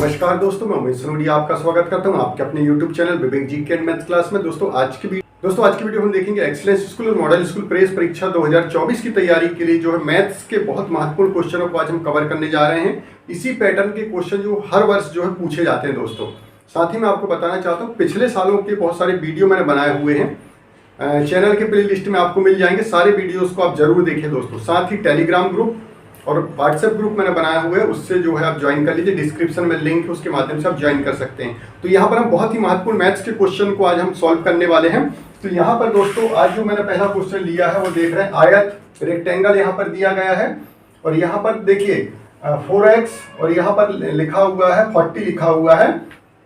नमस्कार दोस्तों, मैं उमेश सनोडिया आपका स्वागत करता हूं आपके अपने YouTube चैनल विवेक जी के मैथ क्लास में। दोस्तों आज की वीडियो हम देखेंगे एक्सीलेंस स्कूल और मॉडल स्कूल प्रेस परीक्षा 2024 की तैयारी के लिए जो है मैथ्स के बहुत महत्वपूर्ण क्वेश्चनों को आज हम कवर करने जा रहे हैं। इसी पैटर्न के क्वेश्चन जो हर वर्ष जो है पूछे जाते हैं दोस्तों। साथ ही मैं आपको बताना चाहता हूँ पिछले सालों के बहुत सारे वीडियो मैंने बनाए हुए हैं, चैनल के प्ले लिस्ट में आपको मिल जाएंगे। सारे वीडियोज़ को आप जरूर देखें दोस्तों। साथ ही टेलीग्राम ग्रुप और व्हाट्सएप ग्रुप मैंने बनाया हुआ है, उससे जो है आप ज्वाइन कर लीजिए। डिस्क्रिप्शन में लिंक है, उसके माध्यम से आप ज्वाइन कर सकते हैं। तो यहाँ पर हम बहुत ही महत्वपूर्ण मैथ्स के क्वेश्चन को आज हम सॉल्व करने वाले हैं। तो यहाँ पर दोस्तों आज जो मैंने पहला क्वेश्चन लिया है वो देख रहे हैं, आयत रेक्टेंगल यहाँ पर दिया गया है और यहाँ पर देखिए 4x और यहाँ पर लिखा हुआ है 40 लिखा हुआ है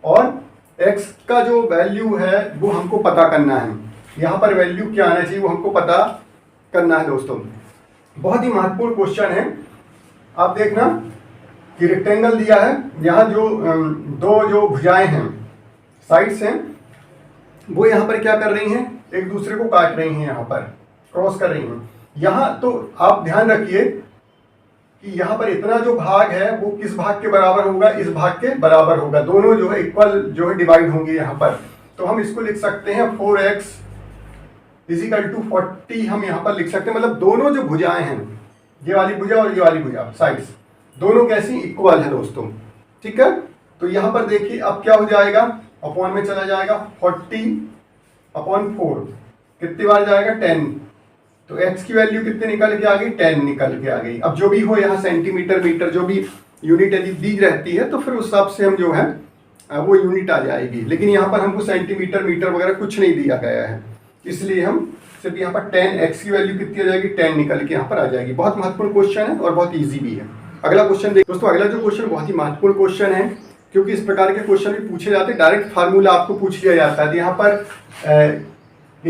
और x का जो वैल्यू है वो हमको पता करना है। यहाँ पर वैल्यू क्या आना चाहिए वो हमको पता करना है दोस्तों। बहुत ही महत्वपूर्ण क्वेश्चन है। आप देखना कि रेक्टेंगल दिया है, यहाँ जो दो जो भुजाएं हैं, साइड्स हैं, वो यहाँ पर क्या कर रही हैं, एक दूसरे को काट रही हैं, यहाँ पर क्रॉस कर रही हैं। यहाँ तो आप ध्यान रखिए कि यहाँ पर इतना जो भाग है वो किस भाग के बराबर होगा, इस भाग के बराबर होगा। दोनों जो है इक्वल जो है डिवाइड होंगे यहाँ पर। तो हम इसको लिख सकते हैं 4x = 40 हम यहाँ पर लिख सकते हैं। मतलब दोनों जो भुजाएं हैं, ये वाली भुजा और ये वाली भुजा, साइड्स दोनों कैसी इक्वल है दोस्तों, ठीक है। तो यहाँ पर देखिए अब क्या हो जाएगा, अपॉन में चला जाएगा 40/4 कितनी बार जाएगा 10। तो x की वैल्यू कितनी निकल के आ गई, 10 निकल के आ गई। अब जो भी हो यहाँ सेंटीमीटर मीटर जो भी यूनिट यदि दी रहती है तो फिर उस हिसाब से हम जो है वो यूनिट आ जाएगी। लेकिन यहाँ पर हमको सेंटीमीटर मीटर वगैरह कुछ नहीं दिया गया है, इसलिए हम सिर्फ यहाँ पर 10 x की वैल्यू कितनी आ जाएगी, 10 निकल के यहाँ पर आ जाएगी। बहुत महत्वपूर्ण क्वेश्चन है और बहुत इजी भी है। अगला क्वेश्चन देख दोस्तों। अगला जो क्वेश्चन बहुत ही महत्वपूर्ण क्वेश्चन है, क्योंकि इस प्रकार के क्वेश्चन भी पूछे जाते हैं। डायरेक्ट फार्मूला आपको पूछ लिया जाता है। यहाँ पर a3 +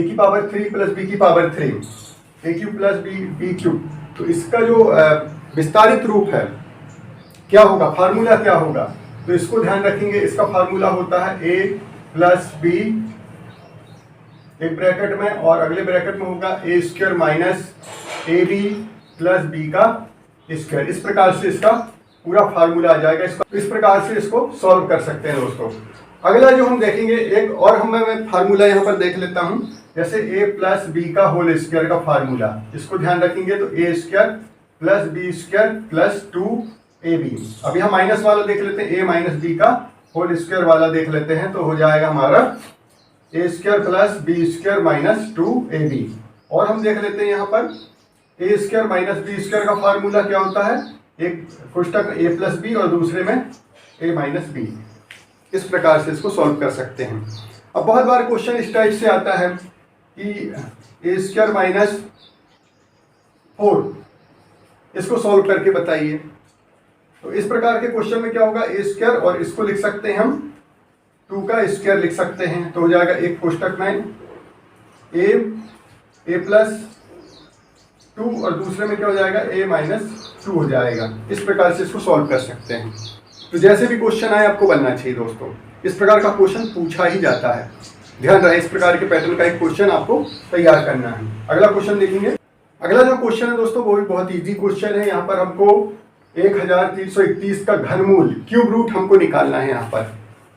b3 a³ + b³ तो इसका जो विस्तारित रूप है क्या होगा, फार्मूला क्या होगा, तो इसको ध्यान रखेंगे। इसका फार्मूला होता है a + b एक ब्रैकेट में और अगले ब्रैकेट में होगा a² - ab + b का स्क्वायर। इस प्रकार से इसका पूरा फार्मूला आ जाएगा। इस प्रकार से इसको सॉल्व कर सकते हैं दोस्तों। अगला जो हम देखेंगे, एक और मैं फार्मूला यहाँ पर देख लेता हूँ, जैसे a + b का होल स्क्वायर का फार्मूला, इसको ध्यान रखेंगे। तो a² + b² + 2ab। अब यहाँ माइनस वाला देख लेते हैं, a - b का होल स्क्वायर वाला देख लेते हैं। तो हो जाएगा हमारा a² + b² - 2ab। और हम देख लेते हैं यहाँ पर a² - b² का फार्मूला क्या होता है, एक कोष्ठक में a + b और दूसरे में a - b। इस प्रकार से इसको सॉल्व कर सकते हैं। अब बहुत बार क्वेश्चन इस टाइप से आता है कि a² - 4 इसको सॉल्व करके बताइए। तो इस प्रकार के क्वेश्चन में क्या होगा, a² और इसको लिख सकते हैं हम 2 का स्क्वायर लिख सकते हैं। तो हो जाएगा एक कोष्ठक में a + 2 और दूसरे में क्या हो जाएगा a - 2 हो जाएगा। इस प्रकार से इसको सॉल्व कर सकते हैं। तो जैसे भी क्वेश्चन आए आपको बनना चाहिए दोस्तों। इस प्रकार का क्वेश्चन पूछा ही जाता है, ध्यान रहे। इस प्रकार के पैटर्न का एक क्वेश्चन आपको तैयार करना है। अगला क्वेश्चन देखेंगे। अगला जो क्वेश्चन है दोस्तों वो भी बहुत ईजी क्वेश्चन है। यहाँ पर हमको 1331 का घनमूल क्यूब रूट हमको निकालना है यहाँ पर।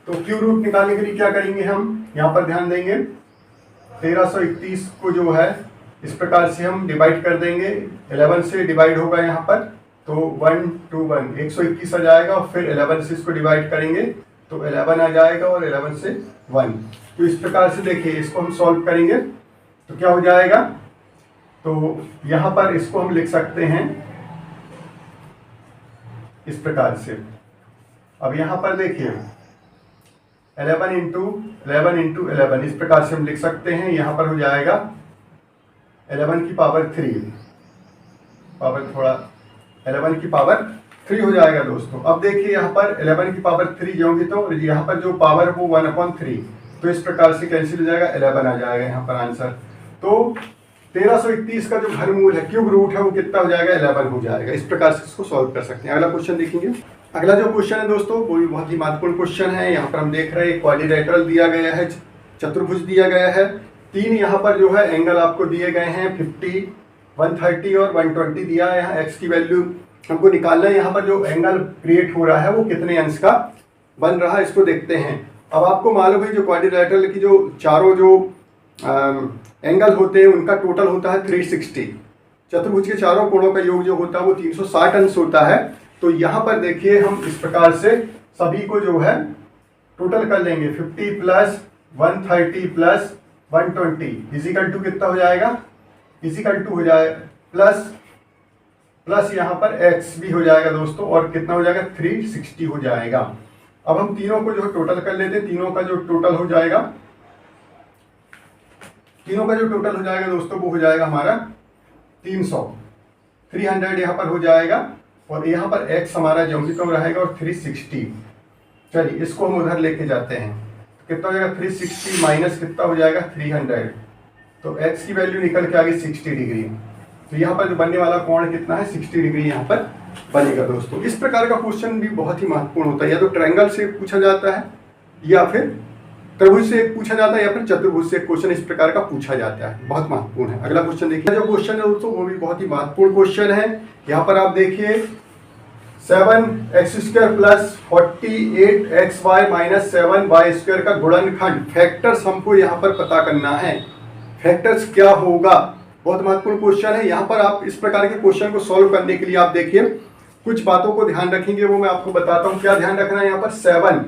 तो क्यूब रूट निकालने के लिए क्या करेंगे, हम यहाँ पर ध्यान देंगे 1331 को जो है इस प्रकार से हम डिवाइड कर देंगे। 11 से डिवाइड होगा यहाँ पर, तो 1 2 1 121 आ जाएगा। और फिर 11 से इसको डिवाइड करेंगे तो 11 आ जाएगा और 11 से 1। तो इस प्रकार से देखिए इसको हम सॉल्व करेंगे तो क्या हो जाएगा। तो यहाँ पर इसको हम लिख सकते हैं इस प्रकार से। अब यहाँ पर देखिए 11 × 11 इस प्रकार से हम लिख सकते हैं। यहाँ पर हो जाएगा 11 की पावर 3 हो जाएगा दोस्तों। अब देखिए यहाँ पर 11 की पावर 3 जाओगे तो यहाँ पर जो पावर है वो 1/3, तो इस प्रकार से कैंसिल हो जाएगा, 11 आ जाएगा यहाँ पर आंसर। तो 1331 का जो घनमूल है, क्यूब रूट है, वो कितना हो जाएगा, 11 हो जाएगा। इस प्रकार से इसको सॉल्व कर सकते हैं। अगला क्वेश्चन देखेंगे। अगला जो क्वेश्चन है दोस्तों वो भी बहुत ही महत्वपूर्ण क्वेश्चन है। यहाँ पर हम देख रहे हैं क्वाड्रिलेटरल दिया गया है, चतुर्भुज दिया गया है। 3 यहाँ पर जो है एंगल आपको दिए गए हैं, 50, 130 और 120 दिया है। यहाँ x की वैल्यू हमको निकालना है। यहाँ पर जो एंगल क्रिएट हो रहा है वो कितने अंश का बन रहा है, इसको देखते हैं। अब आपको मालूम है जो क्वाड्रिलेटरल की जो चारों जो एंगल होते हैं उनका टोटल होता है 360। चतुर्भुज के चारों कोणों का योग जो होता है वो 360 अंश होता है। तो यहाँ पर देखिए हम इस प्रकार से सभी को जो है टोटल कर लेंगे। 50 प्लस 130 प्लस 120 इजिकल टू कितना हो जाएगा, इजिकल टू हो जाए प्लस यहाँ पर x भी हो जाएगा दोस्तों, और कितना हो जाएगा 360 हो जाएगा। अब हम तीनों को जो है टोटल कर लेते हैं। तीनों का जो टोटल हो जाएगा, तीनों का जो टोटल हो जाएगा दोस्तों वो हो जाएगा हमारा 300 यहाँ पर हो जाएगा, और यहाँ पर x हमारा ज्योमेट्रिकल रहेगा और 360। चलिए इसको हम उधर लेके जाते हैं। कितना हो जाएगा 360 माइनस कितना हो जाएगा 300, तो x की वैल्यू निकल के आ गई 60 डिग्री। तो यहाँ पर जो बनने वाला कोण कितना है 60 डिग्री यहाँ पर बनेगा दोस्तों। इस प्रकार का क्वेश्चन भी बहुत ही महत्वपूर्ण होता है। या तो ट्रायंगल से पूछा जाता है, या फिर त्रिभुज से पूछा जाता है, या फिर चतुर्भुज से क्वेश्चन इस प्रकार का पूछा जाता है। बहुत महत्वपूर्ण है। अगला क्वेश्चन देखिए, जो क्वेश्चन है दोस्तों वो भी बहुत ही महत्वपूर्ण क्वेश्चन है। यहाँ पर आप देखिए 7x² plus 48xy minus 7y² का गुणनखंड फैक्टर्स हमको यहाँ पर पता करना है। फैक्टर्स क्या होगा, बहुत महत्वपूर्ण क्वेश्चन है। यहाँ पर आप इस प्रकार के क्वेश्चन को सॉल्व करने के लिए आप देखिए कुछ बातों को ध्यान रखेंगे, वो मैं आपको बताता हूँ। क्या ध्यान रखना है, यहाँ पर 7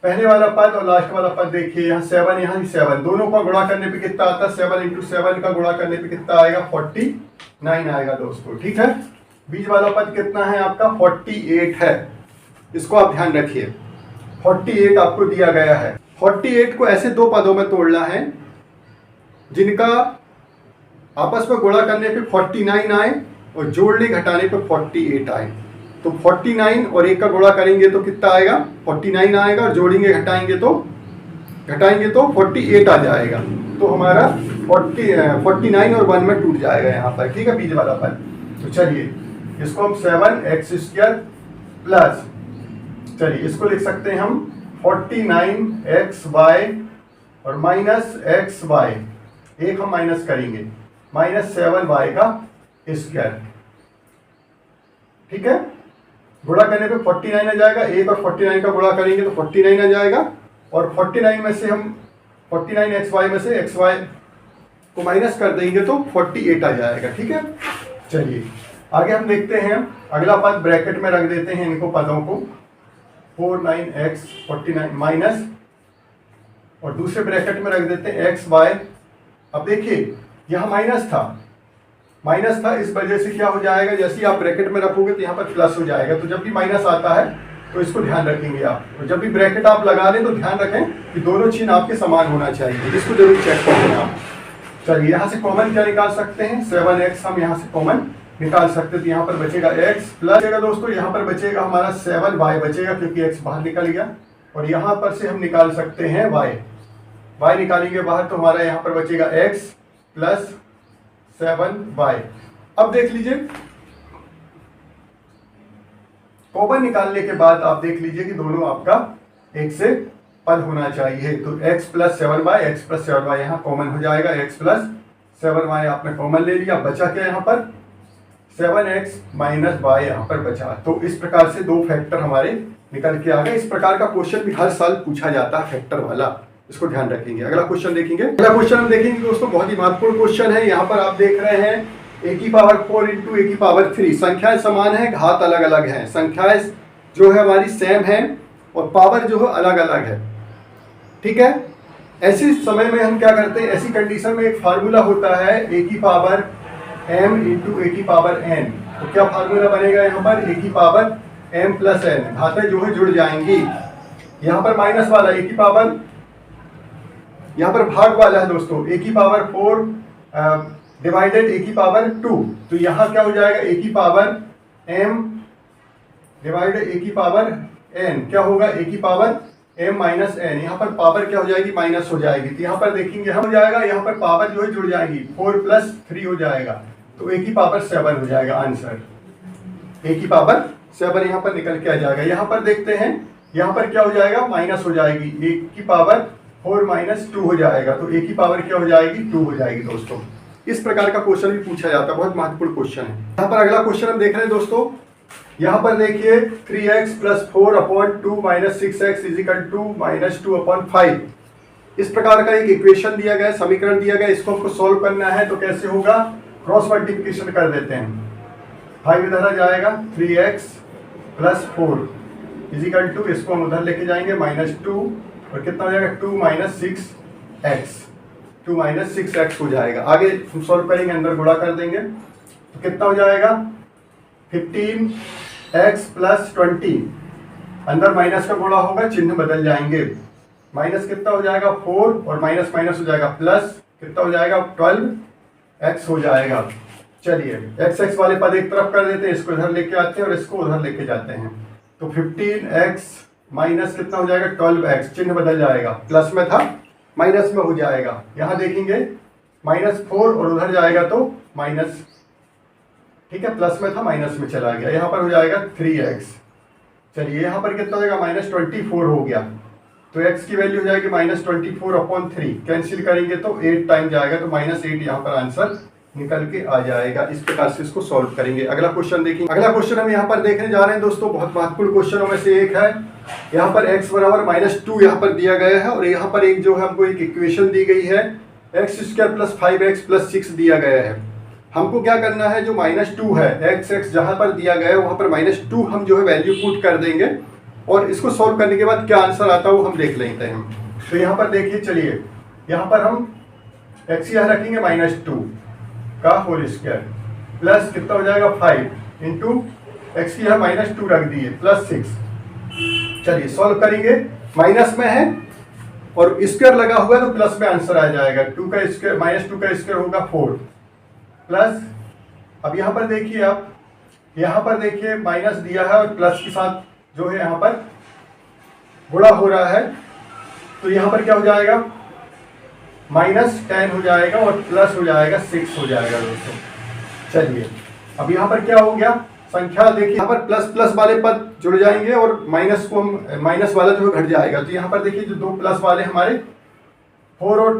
पहले वाला पद और लास्ट वाला पद देखिए, यहाँ 7 यहाँ भी 7, दोनों का गुणा करने पे कितना आता है 7 × 7 का गुणा करने पे कितना आएगा 49 आएगा दोस्तों। ठीक है, बीच वाला पद कितना है आपका 48 है, इसको आप ध्यान रखिए। 48 आपको दिया गया है। 48 को ऐसे दो पदों में तोड़ना है जिनका आपस में गुणा करने पे 49 आए और जोड़ने घटाने पे 48 आए। तो 49 और 1 का गुणा करेंगे तो कितना आएगा 49 आएगा, और जोड़ेंगे घटाएंगे तो 48 आ जाएगा। तो हमारा 49 और 1 में टूट जाएगा यहाँ पर। ठीक है, बीच वाला पद। तो चलिए इसको हम 7x² प्लस, चलिए इसको लिख सकते हैं हम 49xy और माइनस xy, एक हम माइनस करेंगे, माइनस 7y का स्क्वायर। ठीक है, गुणा करने पे 49 आ जाएगा, 1 और 49 का गुणा करेंगे तो 49 आ जाएगा, और 49 में से हम 49xy में से xy को माइनस कर देंगे तो 48 आ जाएगा। ठीक है, चलिए आगे हम देखते हैं। अगला पद ब्रैकेट में रख देते हैं इनको पदों को, 49x 49 माइनस, और दूसरे ब्रैकेट में रख देते हैं xy। अब देखिए यहाँ माइनस था, इस वजह से क्या हो जाएगा, जैसे ही आप ब्रैकेट में रखोगे तो यहाँ पर प्लस हो जाएगा। तो जब भी माइनस आता है तो इसको ध्यान रखेंगे आप, और जब भी ब्रैकेट आप लगा लें तो ध्यान रखें कि दोनों चिन्ह आपके समान होना चाहिए, इसको जरूर चेक करें आप। चलिए यहाँ से कॉमन क्या निकाल सकते हैं, 7x हम यहाँ से कॉमन निकाल सकते हैं। तो यहाँ पर बचेगा x प्लस दोस्तों, यहाँ पर बचेगा हमारा 7y बचेगा क्योंकि x बाहर निकल गया, और यहाँ पर से हम निकाल सकते हैं y निकालेंगे बाहर, तो हमारा यहाँ पर बचेगा x प्लस 7y। अब देख लीजिए कॉमन निकालने के बाद आप देख लीजिए कि दोनों आपका एक से पद होना चाहिए। तो x प्लस 7y यहाँ कॉमन हो जाएगा, x प्लस 7y आपने कॉमन ले लिया, बचा क्या यहाँ पर 7x माइनस y यहाँ पर बचा। तो इस प्रकार से दो फैक्टर हमारे निकल के आ गए। इस प्रकार का क्वेश्चन भी हर साल पूछा जाता है फैक्टर वाला, इसको ध्यान रखेंगे। अगला क्वेश्चन देखेंगे। अगला क्वेश्चन हम देखेंगे दोस्तों, बहुत ही महत्वपूर्ण क्वेश्चन है। यहाँ पर आप देख रहे हैं a की पावर 4 इंटू a की पावर 3, संख्याएं समान है, घात अलग अलग है। संख्याएं जो है हमारी सेम है और पावर जो है अलग अलग है। ठीक है, ऐसे समय में हम क्या करते हैं, ऐसी कंडीशन में एक फार्मूला होता है a की पावर m इंटू a की पावर n। तो क्या फार्मूला बनेगा यहाँ पर, a की पावर m प्लस n, घातें जो है जुड़ जाएंगी। यहाँ पर माइनस वाला a की पावर, यहाँ पर भाग वाला है दोस्तों, a की पावर 4 डिवाइडेड a की पावर 2। तो यहाँ क्या हो जाएगा, a की पावर m डिवाइडेड a की पावर n, क्या होगा a की पावर m माइनस n। यहाँ पर पावर क्या हो जाएगी, माइनस हो जाएगी। तो यहाँ पर देखेंगे हम हो जाएगा, यहाँ पर पावर जो है जुड़ जाएगी, 4 प्लस 3 हो जाएगा, तो a की पावर 7 हो जाएगा आंसर। a की पावर 7 यहाँ पर निकल के आ जाएगा। यहाँ पर देखते हैं, यहाँ पर क्या हो जाएगा, माइनस हो जाएगी, a की पावर 4 माइनस 2 हो जाएगा, तो a की पावर क्या हो जाएगी, 2 हो जाएगी दोस्तों। इस प्रकार का क्वेश्चन भी पूछा जाता है, बहुत महत्वपूर्ण क्वेश्चन है। यहाँ पर अगला क्वेश्चन हम देख रहे हैं दोस्तों, यहाँ पर देखिए 3x + 4/2 - 6x = -2/5। इस प्रकार का एक इक्वेशन दिया गया है, समीकरण दिया गया है, इसको हमको सॉल्व करना है। तो कैसे होगा, क्रॉस मल्टीप्लिकेशन कर देते हैं। 5 इधर आ जाएगा, 3x + 4 = इसको हम उधर लेके जाएंगे -2, और कितना हो जाएगा 2 - 6x, 2 - 6x हो जाएगा। आगे हम सॉल्व करेंगे, अंदर गुणा कर देंगे तो कितना हो जाएगा 15x + 20, अंदर माइनस का गुणा होगा, चिन्ह बदल जाएंगे। माइनस कितना हो जाएगा 4, और माइनस माइनस हो जाएगा प्लस, कितना हो जाएगा 12x हो जाएगा। चलिए x वाले पद एक तरफ कर देते हैं, इसको इधर लेके आते हैं और इसको उधर लेके जाते हैं। तो 15x माइनस कितना हो जाएगा 12x, चिन्ह बदल जाएगा, प्लस में था माइनस में हो जाएगा। यहाँ देखेंगे -4 और उधर जाएगा तो माइनस, ठीक है, प्लस में था माइनस में चला गया। यहाँ पर हो जाएगा 3x। चलिए यहाँ पर कितना हो जाएगा -24 हो गया, तो x की वैल्यू हो जाएगी -24/3। कैंसिल करेंगे तो 8 टाइम जाएगा, तो -8 यहाँ पर आंसर निकल के आ जाएगा। इस प्रकार से इसको सॉल्व करेंगे। अगला क्वेश्चन देखेंगे। अगला क्वेश्चन हम यहाँ पर देखने जा रहे हैं दोस्तों, बहुत महत्वपूर्ण क्वेश्चनों में से एक है। यहाँ पर x = -2 यहाँ पर दिया गया है, और यहाँ पर एक जो है हमको एक इक्वेशन दी गई है, x² + 5x + 6 दिया गया है। हमको क्या करना है, जो -2 है, x जहाँ पर दिया गया है वहाँ पर -2 हम जो है वैल्यू पुट कर देंगे, और इसको सॉल्व करने के बाद क्या आंसर आता है वो हम देख लेते हैं। तो यहाँ पर देखिए, चलिए यहाँ पर हम x यहाँ रखेंगे -2 का होल स्क्वायर, प्लस कितना हो जाएगा 5 इंटू x की यहाँ -2 रख दिए + 6। चलिए सॉल्व करेंगे, माइनस में है और स्क्वायर लगा हुआ है तो प्लस में आंसर आ जाएगा। 2 का स्क्वायर -2 का स्क्वायर होगा 4, प्लस अब यहाँ पर देखिए, आप यहाँ पर देखिए माइनस दिया है और प्लस के साथ जो है यहाँ पर गुणा हो रहा है, तो यहाँ पर क्या हो जाएगा -10 हो जाएगा और प्लस हो जाएगा 6 हो जाएगा दोस्तों। चलिए अब यहाँ पर क्या हो गया, संख्या देखिए, यहाँ पर प्लस प्लस वाले पद जुड़ जाएंगे और माइनस को हम माइनस वाला जो घट जाएगा। तो यहाँ पर देखिए जो दो प्लस वाले हमारे 4 और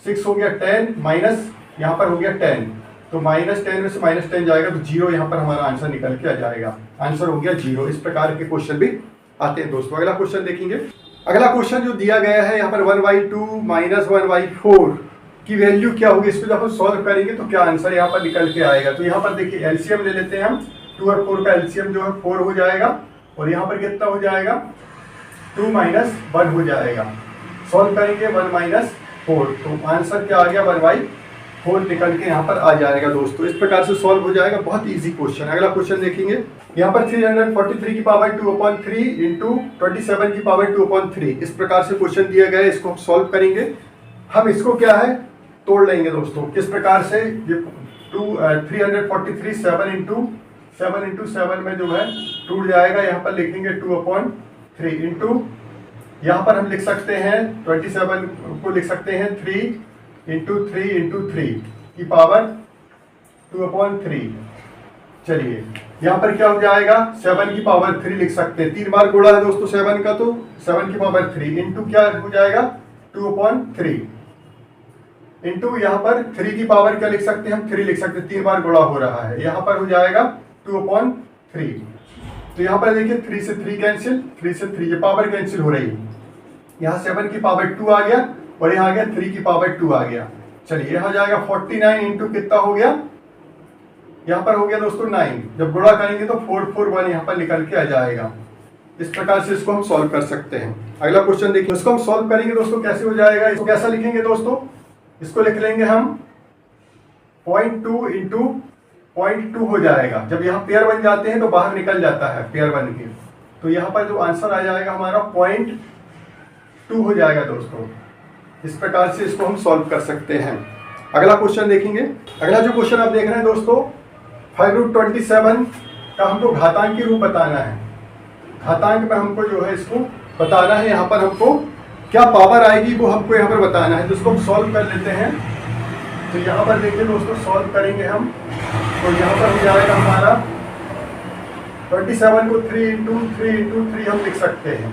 6 हो गया 10, माइनस यहाँ पर हो गया 10, तो -10 में से -10 जाएगा तो 0 यहाँ पर हमारा आंसर निकल के आ जाएगा। आंसर हो गया 0। इस प्रकार के क्वेश्चन भी आते हैं दोस्तों। अगला क्वेश्चन देखेंगे। अगला क्वेश्चन जो दिया गया है यहाँ पर 1/2 - 1/4 की वैल्यू क्या होगी, इसको जब हम सॉल्व करेंगे तो क्या आंसर यहाँ पर निकल के आएगा। तो यहाँ पर देखिए एलसीएम ले लेते हैं हम, 2 और 4 का एलसीएम जो है 4 हो जाएगा, और यहाँ पर कितना हो जाएगा 2 - 1 हो जाएगा। सॉल्व करेंगे 1 - 4, तो आंसर क्या आ गया 1/4 निकल के यहाँ पर आ जाएगा दोस्तों। इस प्रकार से सॉल्व हो जाएगा, बहुत इजी क्वेश्चन। अगला क्वेश्चन देखेंगे। यहाँ पर 343 की पावर 2/3 इंटू 27 की पावर 2/3 इस प्रकार से क्वेश्चन दिया गया है। इसको हम सॉल्व करेंगे। हम इसको क्या है तोड़ लेंगे दोस्तों। किस प्रकार से, ये 343 7 इंटू 7 में जो है टूट जाएगा। यहाँ पर लिखेंगे 2/3 इंटू, यहाँ पर हम लिख सकते हैं 27 को लिख सकते हैं 3 इंटू 3 की पावर 2/3। चलिए यहाँ पर क्या हो जाएगा 7 की पावर 3 लिख सकते हैं। 3 बार गुणा है दोस्तों 7 का, तो 7 की पावर 3 इंटू क्या हो जाएगा 2/3 इंटू यहाँ पर 3 की पावर क्या लिख सकते हैं हम 3 लिख सकते हैं। 3 बार गुणा हो रहा है, यहाँ पर हो जाएगा 2/3। तो यहाँ पर देखिए 3 से 3 कैंसिल, 3 से 3 ये पावर कैंसिल हो रही है। यहाँ 7 की पावर 2 आ गया और यहाँ आ गया 3 की पावर 2 आ गया। चलिए यहाँ जाएगा 49 इंटू कितना हो गया, यहाँ पर हो गया दोस्तों 9। जब गुणा करेंगे तो 441 यहाँ पर निकल के आ जाएगा। इस प्रकार से इसको हम सॉल्व कर सकते हैं। अगला क्वेश्चन देखिए, इसको हम सॉल्व करेंगे दोस्तों। कैसे हो जाएगा, इसको कैसा लिखेंगे दोस्तों, इसको लिख लेंगे हम 0.2 इंटू 0.2 हो जाएगा। जब यहाँ पेयर बन जाते हैं तो बाहर निकल जाता है पेयर बन के, तो यहाँ पर जो आंसर आ जाएगा हमारा 0.2 हो जाएगा दोस्तों। इस प्रकार से इसको हम सॉल्व कर सकते हैं। अगला क्वेश्चन देखेंगे। अगला जो क्वेश्चन आप देख रहे हैं दोस्तों 5√27 का हमको घातांकी रूप बताना है। घातांक में हमको जो है इसको बताना है, यहाँ पर हमको क्या पावर आएगी वो हमको यहाँ पर बताना है। तो इसको हम सॉल्व कर लेते हैं। तो यहाँ पर देखिए दोस्तों सॉल्व करेंगे हम, तो यहाँ पर हो जाएगा हमारा 27 को 3 इंटू 3 हम लिख सकते हैं,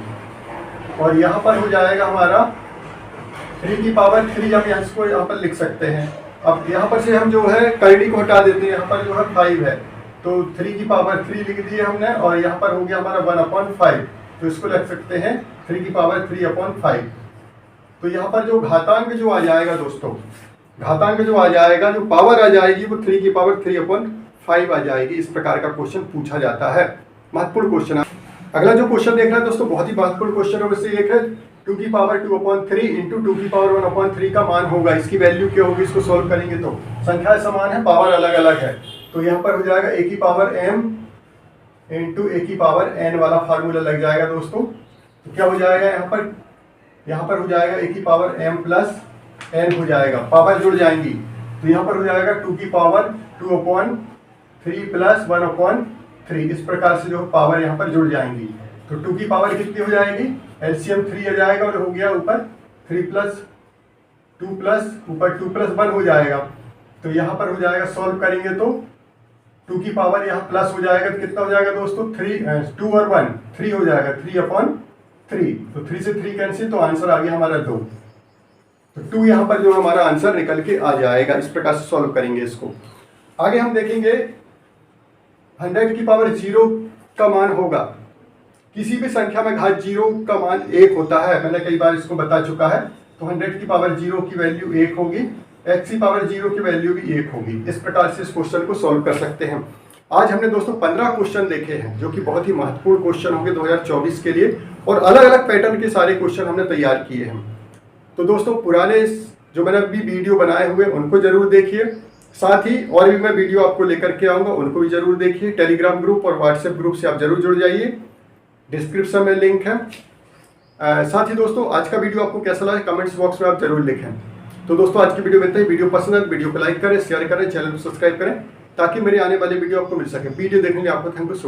और यहाँ पर हो जाएगा हमारा 3 की पावर 3 हम इसको यहाँ पर लिख सकते हैं। अब यहाँ पर से हम जो है करनी को हटा देते हैं, यहाँ पर जो है 5 है, तो 3 की पावर 3 लिख दिए हमने, और यहाँ पर हो गया हमारा 1/5, तो इसको लिख सकते हैं 3 की पावर 3/5। तो यहाँ पर जो घातांक जो आ जाएगा दोस्तों, घातांक जो आ जाएगा, जो पावर आ जाएगी वो 3 की पावर 3/5 आ जाएगी। इस प्रकार का क्वेश्चन पूछा जाता है, महत्वपूर्ण क्वेश्चन है। अगला जो क्वेश्चन देख रहे हैं दोस्तों, बहुत ही महत्वपूर्ण क्वेश्चन है, उससे एक है 2 की पावर 2/3 इंटू 2 की पावर 1/3 का मान होगा, इसकी वैल्यू क्या होगी, इसको सॉल्व करेंगे तो संख्या समान है, पावर अलग अलग है, तो यहाँ पर हो जाएगा a की पावर m इंटू a की पावर n वाला फार्मूला लग जाएगा दोस्तों। तो क्या हो जाएगा यहाँ पर हो जाएगा a की पावर m प्लस n हो जाएगा, पावर जुड़ जाएंगी, तो यहाँ पर हो जाएगा 2 की पावर 2/3 प्लस 1/3, इस प्रकार से जो पावर यहाँ पर जुड़ जाएंगी। तो 2 की पावर कितनी हो जाएगी, एलसीएम 3 आ जाएगा, और हो गया ऊपर 3 प्लस 2 प्लस ऊपर 2 प्लस 1 हो जाएगा। तो यहाँ पर हो जाएगा, सॉल्व करेंगे तो 2 की पावर यहाँ प्लस हो जाएगा, तो कितना हो जाएगा दोस्तों 2 और 1 3 हो जाएगा, 3/3, तो 3 से 3 कैंसिल, तो आंसर आ गया हमारा 2। तो 2 यहाँ पर जो हमारा आंसर निकल के आ जाएगा। इस प्रकार से सॉल्व करेंगे इसको। आगे हम देखेंगे 100 की पावर 0 का मान होगा, किसी भी संख्या में घात 0 का मान 1 होता है, मैंने कई बार इसको बता चुका है। तो 100 की पावर 0 की वैल्यू 1 होगी, x की पावर 0 की वैल्यू भी 1 होगी। इस प्रकार से इस क्वेश्चन को सॉल्व कर सकते हैं। आज हमने दोस्तों 15 क्वेश्चन देखे हैं, जो कि बहुत ही महत्वपूर्ण क्वेश्चन होंगे 2024 के लिए, और अलग अलग पैटर्न के सारे क्वेश्चन हमने तैयार किए हैं। तो दोस्तों पुराने जो मैंने अभी वीडियो बनाए हुए उनको जरूर देखिए, साथ ही और भी मैं वीडियो आपको लेकर के आऊँगा, उनको भी जरूर देखिए। टेलीग्राम ग्रुप और व्हाट्सएप ग्रुप से आप जरूर जुड़ जाइए, डिस्क्रिप्शन में लिंक है। साथ ही दोस्तों आज का वीडियो आपको कैसा लगा कमेंट्स बॉक्स में आप जरूर लिखें। तो दोस्तों आज की वीडियो में इतना ही। वीडियो पसंद है वीडियो को लाइक करें, शेयर करें, चैनल को सब्सक्राइब करें, ताकि मेरे आने वाले वीडियो आपको मिल सके। वीडियो देखने के लिए आपको थैंक यू सो मच।